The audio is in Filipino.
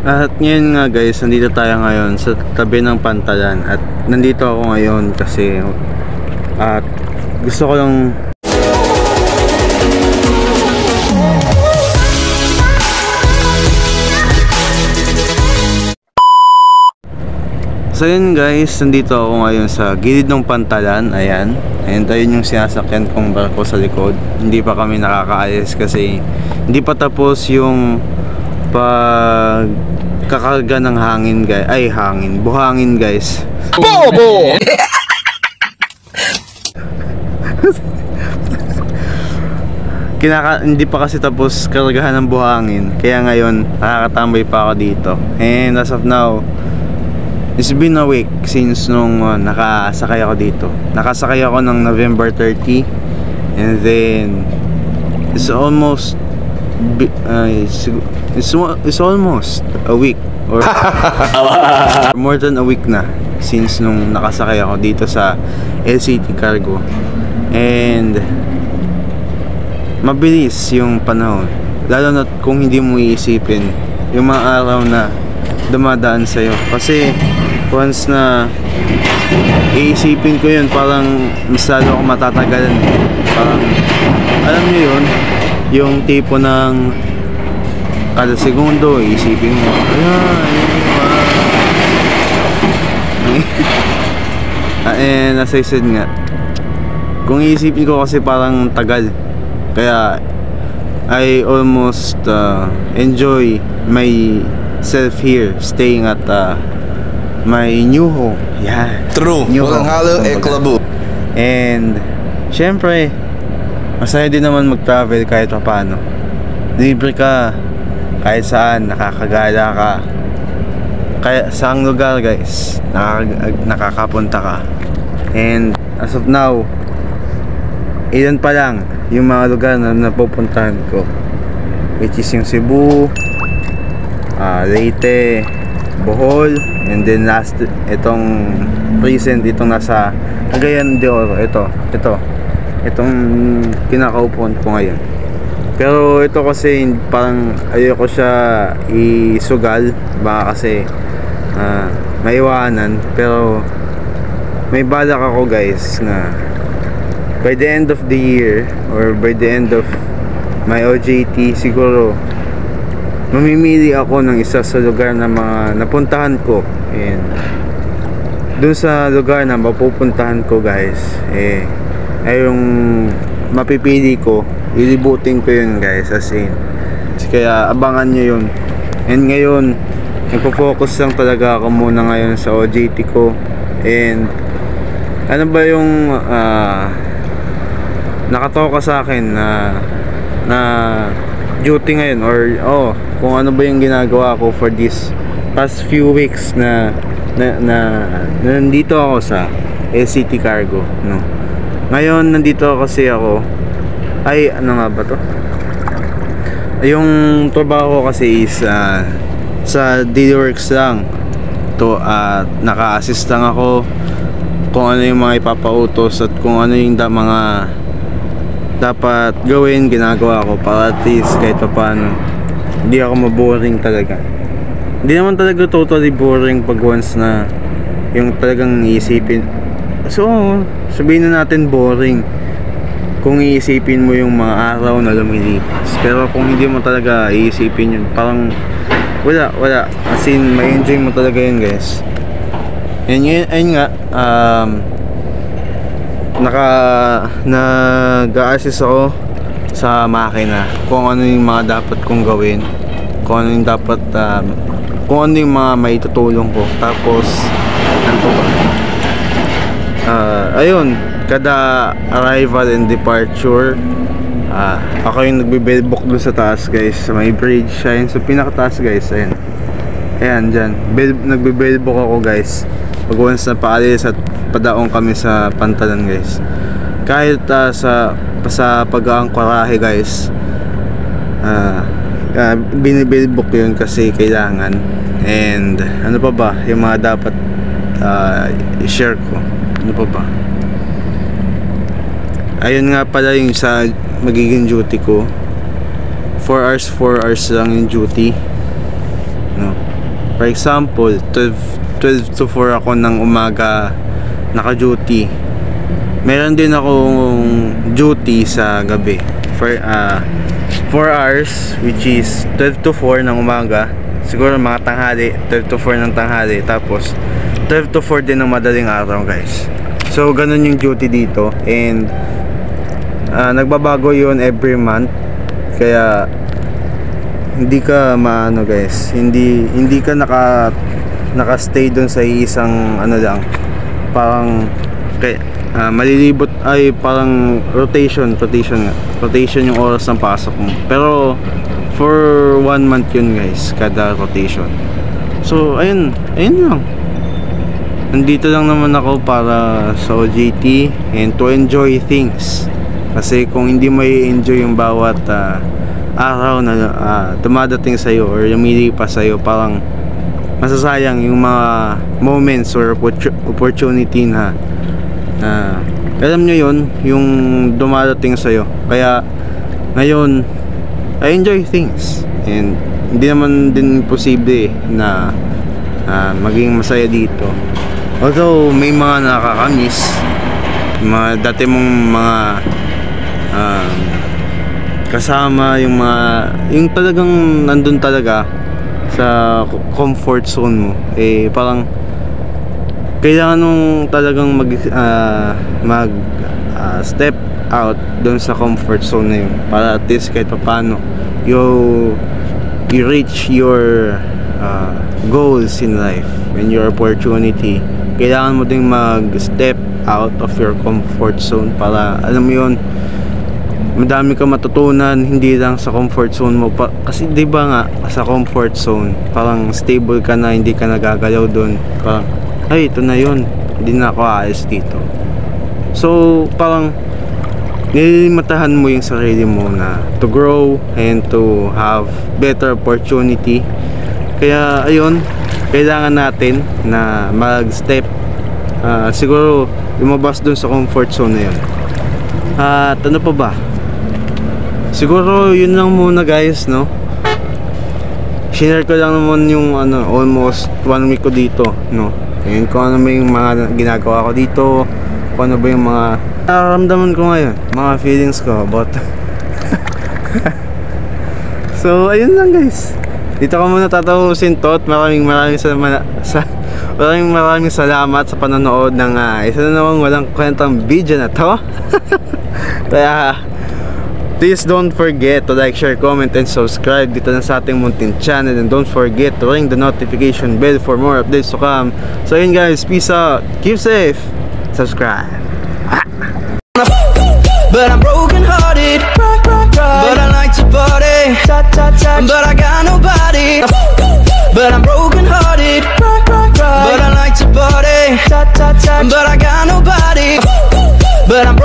At ngayon nga guys, nandito tayo ngayon sa tabi ng Pantalan. At nandito ako ngayon kasi at gusto ko lang so yun guys, nandito ako ngayon sa gilid ng Pantalan. Ayan, and ayun yung sinasakyan kong barko sa likod. Hindi pa kami nakakaalis kasi hindi pa tapos yung pagkakarga ng hangin guys. Ay, buhangin guys. Bobo! Hindi pa kasi tapos kargahan ng buhangin. Kaya ngayon, nakakatambay pa ako dito. And as of now, it's been a week since nung nakasakay ako dito. Nakasakay ako ng November 30. And then it's almost it's almost a week or more than a week na since nung nakasakay ako dito sa LCT Cargo. And mabilis yung panahon, lalo na kung hindi mo iisipin yung mga araw na dumadaan sa'yo. Kasi once na iisipin ko yun, parang mas lalo ako matatagalan. Parang alam niyo yun, yung tipo ng kada segundo iisipin mo, and as I said nga, kung iisipin ko kasi parang tagal. Kaya I almost enjoy myself here, staying at my new home. Yeah, true. Walang halo club. And syempre, masaya din naman mag-travel kahit pa paano. Libre ka kahit saan, nakakagala ka. Kaya saang lugar guys, nakakapunta ka. And as of now, ilan pa lang yung mga lugar na napupuntahan ko, which is yung Cebu, Leyte, Bohol, and then last, itong recent, itong nasa Cagayan de Oro. Itong kinakaupuan ko ngayon. Pero ito kasi parang ayoko siya isugal, baka kasi maiwanan. Pero may balak ako guys na by the end of the year or by the end of my OJT, siguro mamimili ako ng isa sa lugar na mga napuntahan ko. And dun sa lugar na mapupuntahan ko guys, ay yung mapipili ko, ilibutin ko yun guys, as in. Kaya abangan nyo yun. And ngayon, nagpo-focus lang talaga ako muna ngayon sa OJT ko. And ano ba yung nakatoka sa akin na duty ngayon, or kung ano ba yung ginagawa ko for this past few weeks na nandito ako sa LCT Cargo, no. Ngayon nandito kasi ako ay ano nga ba to, yung trabaho ko kasi is sa daily works lang to, naka-assist lang ako kung ano yung mga ipapautos at kung ano yung mga dapat gawin, ginagawa ko para at least kahit pa paano hindi ako maboring talaga. Hindi naman talaga totally boring pag once na yung talagang iisipin. So sabihin na natin boring kung iisipin mo yung mga araw na lumilipas. Pero kung hindi mo talaga iisipin yun, parang wala, as in may enjoy mo talaga yun guys. Ayun nga, nag-a-assist ako sa makina kung ano yung mga dapat kong gawin, kung ano yung dapat kung ano yung mga maitutulong ko. Tapos ano ba, ayun, kada arrival and departure, ako yung nagbe-bellbook doon sa taas guys, sa may bridge. Ayun, sa pinakataas guys, ayan dyan, nagbe-bellbook ako guys pag once na paalis at padaong kami sa Pantalan guys. Kahit sa pag-aangkorahe guys, binibilbook yun kasi kailangan. And ano pa ba yung mga dapat i-share ko, ano pa ba, ayun nga pala yung sa magiging duty ko, 4 hours lang yung duty, no? For example, 12 to 4 ako ng umaga naka-duty. Meron din akong duty sa gabi for 4 hours, which is 12 to 4 ng umaga. Siguro mga tanghali, 12 to 4 ng tanghali. Tapos 12 to 4 din ng madaling araw, guys. So ganun yung duty dito. And nagbabago yun every month. Kaya hindi ka maano, guys, hindi ka naka-stay doon sa isang ano lang, parang malilibot, ay parang rotation yung oras ng pasok mo. Pero for 1 month yun, guys, kada rotation. So ayun lang, nandito lang naman ako para sa OJT and to enjoy things. Kasi kung hindi mo i-enjoy yung bawat araw na dumadating sa'yo or lumilipas sa'yo, parang masasayang yung mga moments or opportunity na alam nyo yun, yung dumadating sa'yo. Kaya ngayon, I enjoy things, and hindi naman din posible na maging masaya dito. Although may mga nakakamiss, mga dati mong mga kasama, yung talagang nandun talaga sa comfort zone mo, parang kailangan nung talagang mag step out doon sa comfort zone na yun, para at least kahit paano you reach your goals in life and your opportunity. Kailangan mo ding mag step out of your comfort zone para, alam mo yun, madami ka matutunan, hindi lang sa comfort zone mo pa. Kasi di ba nga, sa comfort zone parang stable ka na, hindi ka nagagalaw doon. Parang ay, ito na yun, hindi na ako aalis dito. So parang nililimitahan mo yung sarili mo na to grow and to have better opportunity. Kaya ayun, kailangan natin na mag step, siguro lumabas doon sa comfort zone na yun. At ano pa ba, siguro yun lang muna, guys, no? Share ko lang naman yung almost 1 week ko dito, no? And kung ano ba yung mga ginagawa ko dito, kung ano ba yung mga nararamdaman ko ngayon, mga feelings ko about so ayun lang, guys, dito ko muna tatapusin to. At maraming salamat sa panonood ng isa na namang walang kwentang video na to. Kaya please don't forget to like, share, comment, and subscribe dito na sa ating munting channel. And don't forget to ring the notification bell for more updates to come. So yun, guys, peace out, keep safe, subscribe. But I'm broken hearted, but I like to party, but I got nobody. But I'm broken hearted, but I like to party, but I got nobody. But I'm